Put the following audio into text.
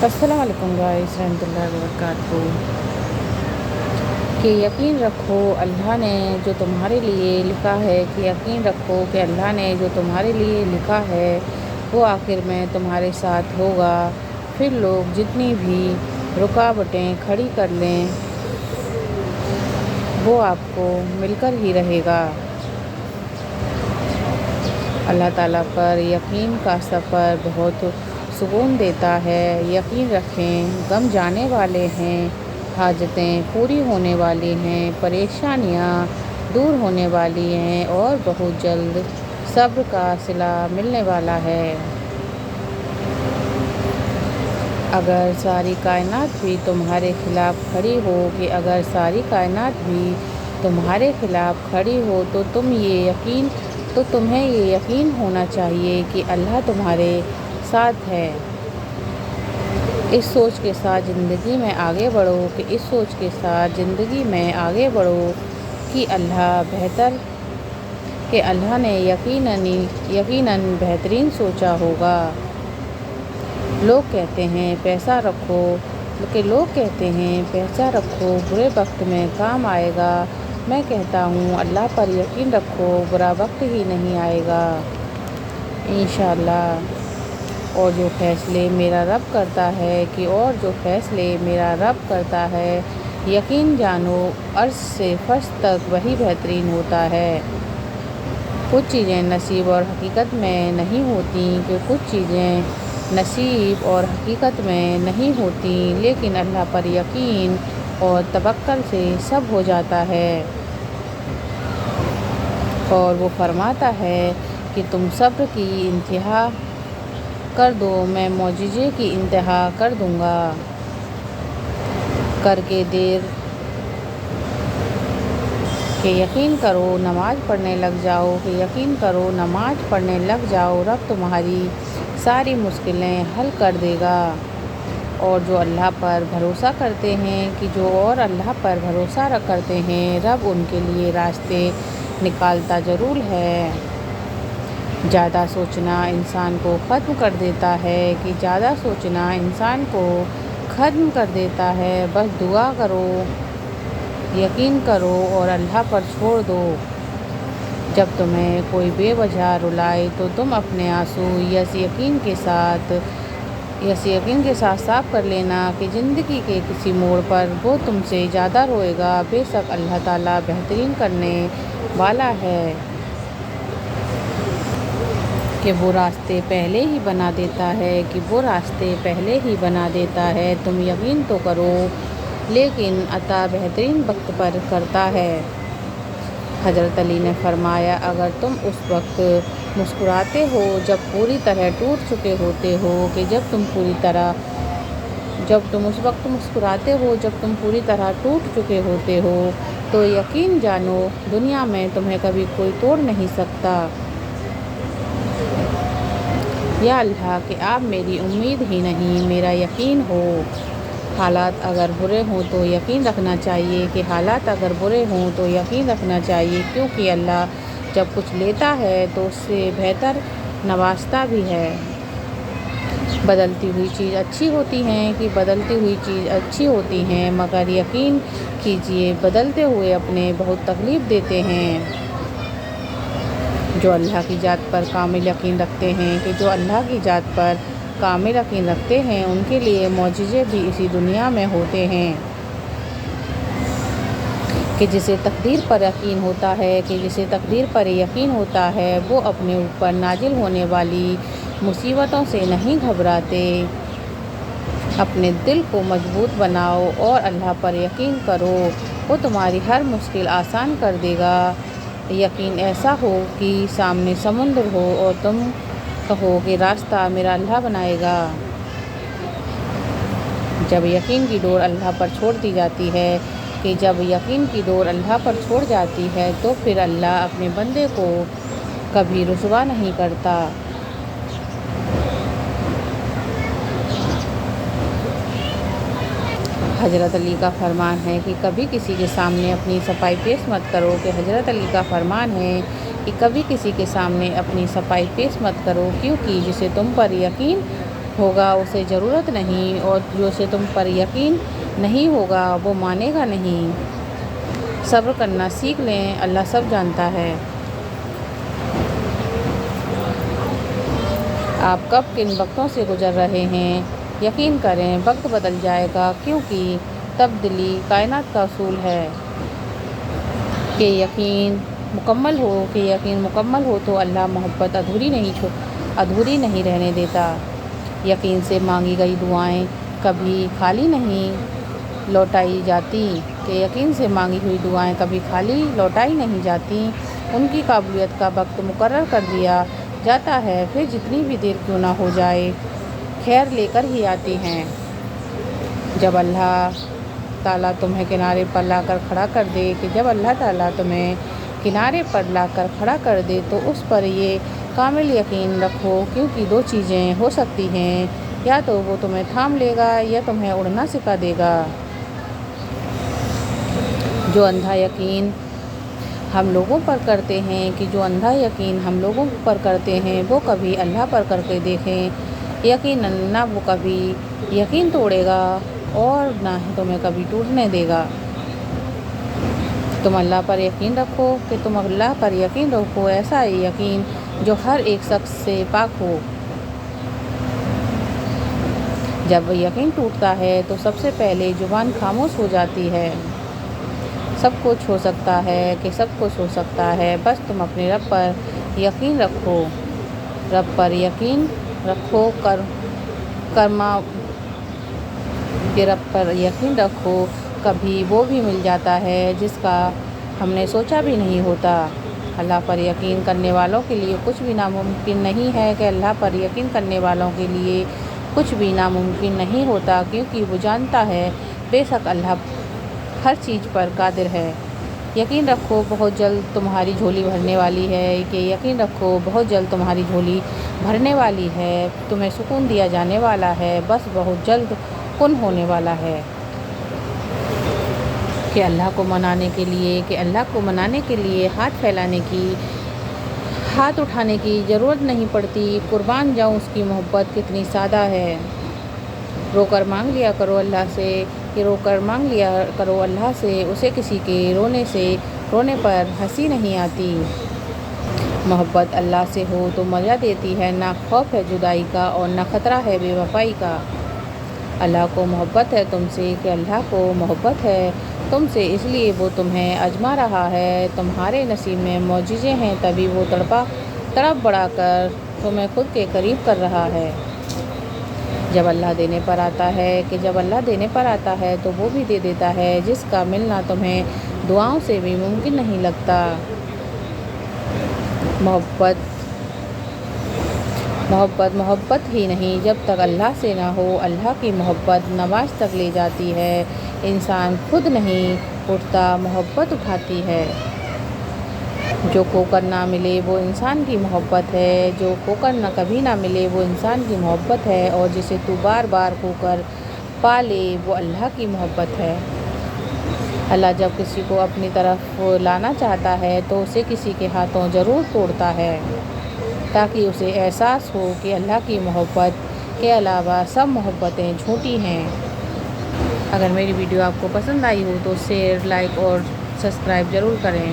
अस्सलाम वालेकुम गाइस रहमतुल्लाहि व बरकातहू। कि यकीन रखो अल्लाह ने जो तुम्हारे लिए लिखा है, कि यकीन रखो कि अल्लाह ने जो तुम्हारे लिए लिखा है वो आखिर में तुम्हारे साथ होगा। फिर लोग जितनी भी रुकावटें खड़ी कर लें वो आपको मिलकर ही रहेगा। अल्लाह ताला पर यकीन का सफ़र बहुत सुकून देता है। यकीन रखें, गम जाने वाले हैं, हाजतें पूरी होने वाली हैं, परेशानियां दूर होने वाली हैं और बहुत जल्द सब्र का सिला मिलने वाला है। अगर सारी कायनात भी तुम्हारे खिलाफ खड़ी हो, कि अगर सारी कायनात भी तुम्हारे खिलाफ खड़ी हो तो तुम्हें ये यकीन होना चाहिए कि अल्लाह तुम्हारे साथ है। इस सोच के साथ ज़िंदगी में आगे बढ़ो, कि इस सोच के साथ ज़िंदगी में आगे बढ़ो कि अल्लाह ने यकीनन बेहतरीन सोचा होगा। लोग कहते हैं पैसा रखो बुरे वक्त में काम आएगा। मैं कहता हूँ अल्लाह पर यकीन रखो, बुरा वक्त ही नहीं आएगा इंशाअल्लाह। और जो फ़ैसले मेरा रब करता है, यकीन जानो अर्श से फर्श तक वही बेहतरीन होता है। कुछ चीज़ें नसीब और हकीकत में नहीं होती, लेकिन अल्लाह पर यकीन और तवक्कुल से सब हो जाता है। और वो फरमाता है कि तुम सब्र की इंतहा कर दो, मैं मौजिज़े की इंतहा कर दूँगा। करके देर कि यकीन करो नमाज पढ़ने लग जाओ, रब तुम्हारी सारी मुश्किलें हल कर देगा। और जो अल्लाह पर भरोसा करते हैं, रब उनके लिए रास्ते निकालता ज़रूर है। ज़्यादा सोचना इंसान को ख़त्म कर देता है। बस दुआ करो, यकीन करो और अल्लाह पर छोड़ दो। जब तुम्हें कोई बेवजह रुलाए तो तुम अपने आंसू इस यकीन के साथ साफ कर लेना कि ज़िंदगी के किसी मोड़ पर वो तुमसे ज़्यादा रोएगा। बेशक अल्लाह ताला बेहतरीन करने वाला है, कि वो रास्ते पहले ही बना देता है। तुम यकीन तो करो, लेकिन अता बेहतरीन वक्त पर करता है। हज़रत अली ने फरमाया, अगर तुम उस वक्त मुस्कुराते हो जब पूरी तरह टूट चुके होते हो, कि जब तुम पूरी तरह टूट चुके होते हो, तो यकीन जानो दुनिया में तुम्हें कभी कोई तोड़ नहीं सकता। या अल्लाह कि आप मेरी उम्मीद ही नहीं मेरा यकीन हो। हालात अगर बुरे हों तो यकीन रखना चाहिए, क्योंकि अल्लाह जब कुछ लेता है तो उससे बेहतर नवाजता भी है। बदलती हुई चीज़ अच्छी होती हैं, मगर यकीन कीजिए बदलते हुए अपने बहुत तकलीफ़ देते हैं। जो अल्लाह की ज़ात पर कामिल यकीन रखते हैं उनके लिए मौजिज़े भी इसी दुनिया में होते हैं। कि जिसे तकदीर पर यकीन होता है वो अपने ऊपर नाजिल होने वाली मुसीबतों से नहीं घबराते। अपने दिल को मजबूत बनाओ और अल्लाह पर यकीन करो, वो तुम्हारी हर मुश्किल आसान कर देगा। यकीन ऐसा हो कि सामने समुद्र हो और तुम कहो कि रास्ता मेरा अल्लाह बनाएगा। जब यकीन की डोर अल्लाह पर छोड़ जाती है तो फिर अल्लाह अपने बंदे को कभी रुसवा नहीं करता। हज़रत अली का फरमान है कि कभी किसी के सामने अपनी सफाई पेश मत करो, क्योंकि जिसे तुम पर यकीन ہوگا اسے ضرورت نہیں، اور جو سے تم پر یقین نہیں ہوگا وہ مانے گا نہیں۔ صبر کرنا سیکھ لیں، اللہ سب جانتا ہے۔ آپ کب کن وقتوں سے گزر رہے ہیں، یقین کریں وقت بدل جائے گا، کیونکہ تبدیلی کائنات کا اصول ہے۔ کہ یقین مکمل ہو تو اللہ محبت ادھوری نہیں رہنے دیتا۔ یقین سے مانگی گئی دعائیں کبھی خالی نہیں لوٹائی جاتی، کہ یقین سے مانگی ہوئی دعائیں کبھی خالی لوٹائی نہیں جاتی، ان کی قبولیت کا وقت مقرر کر دیا جاتا ہے، پھر جتنی بھی دیر کیوں نہ ہو جائے خیر لے کر ہی آتی ہیں۔ جب اللہ تعالیٰ تمہیں کنارے پر لا کر کھڑا کر دے تو اس پر یہ کامل یقین رکھو، کیونکہ دو چیزیں ہو سکتی ہیں، یا تو وہ تمہیں تھام لے گا یا تمہیں اڑنا سکھا دے گا۔ جو اندھا یقین ہم لوگوں پر کرتے ہیں وہ کبھی اللہ پر کر کے دیکھیں، یقیناً نہ وہ کبھی یقین توڑے گا اور نہ ہی تمہیں کبھی ٹوٹنے دے گا۔ تم اللہ پر یقین رکھو، ایسا یقین جو ہر ایک شخص سے پاک ہو۔ جب یقین ٹوٹتا ہے تو سب سے پہلے زبان خاموش ہو جاتی ہے۔ سب کچھ ہو سکتا ہے کہ سب کچھ ہو سکتا ہے، بس تم اپنے رب پر یقین رکھو، کبھی وہ بھی مل جاتا ہے جس کا ہم نے سوچا بھی نہیں ہوتا۔ اللہ پر یقین کرنے والوں کے لیے کچھ بھی ناممکن نہیں ہے، کہ اللہ پر یقین کرنے والوں کے لیے کچھ بھی ناممکن نہیں ہوتا، کیونکہ وہ جانتا ہے بے شک اللہ ہر چیز پر قادر ہے۔ یقین رکھو بہت جلد تمہاری جھولی بھرنے والی ہے، کہ یقین رکھو بہت جلد تمہاری جھولی بھرنے والی ہے، تمہیں سکون دیا جانے والا ہے، بس بہت جلد کن ہونے والا ہے۔ کہ اللہ کو منانے کے لیے ہاتھ اٹھانے کی ضرورت نہیں پڑتی، قربان جاؤں اس کی محبت کتنی سادہ ہے۔ رو کر مانگ لیا کرو اللہ سے، اسے کسی کے رونے پر ہنسی نہیں آتی۔ محبت اللہ سے ہو تو مزہ دیتی ہے، نہ خوف ہے جدائی کا اور نہ خطرہ ہے بے وفائی کا۔ اللہ کو محبت ہے تم سے، کہ اللہ کو محبت ہے تم سے، اس لیے وہ تمہیں آزما رہا ہے، تمہارے نصیب میں معجزے ہیں، تبھی وہ تڑپ بڑھا کر تمہیں خود کے قریب کر رہا ہے۔ جب اللہ دینے پر آتا ہے تو وہ بھی دے دیتا ہے، جس کا ملنا تمہیں دعاؤں سے بھی ممکن نہیں لگتا۔ محبت ہی نہیں، جب تک اللہ سے نہ ہو، اللہ کی محبت نماز تک لے جاتی ہے۔ انسان خود نہیں اٹھتا، محبت اٹھاتی ہے۔ جو کھو کر نہ ملے وہ انسان کی محبت ہے، جو کھو کر کبھی نہ ملے وہ انسان کی محبت ہے، اور جسے تو بار بار کھو کر پا لے وہ اللہ کی محبت ہے۔ اللہ جب کسی کو اپنی طرف لانا چاہتا ہے تو اسے کسی کے ہاتھوں ضرور توڑتا ہے، تاکہ اسے احساس ہو کہ اللہ کی محبت کے علاوہ سب محبتیں جھوٹی ہیں۔ اگر میری ویڈیو آپ کو پسند آئی ہو تو شیئر، لائک اور سبسکرائب ضرور کریں۔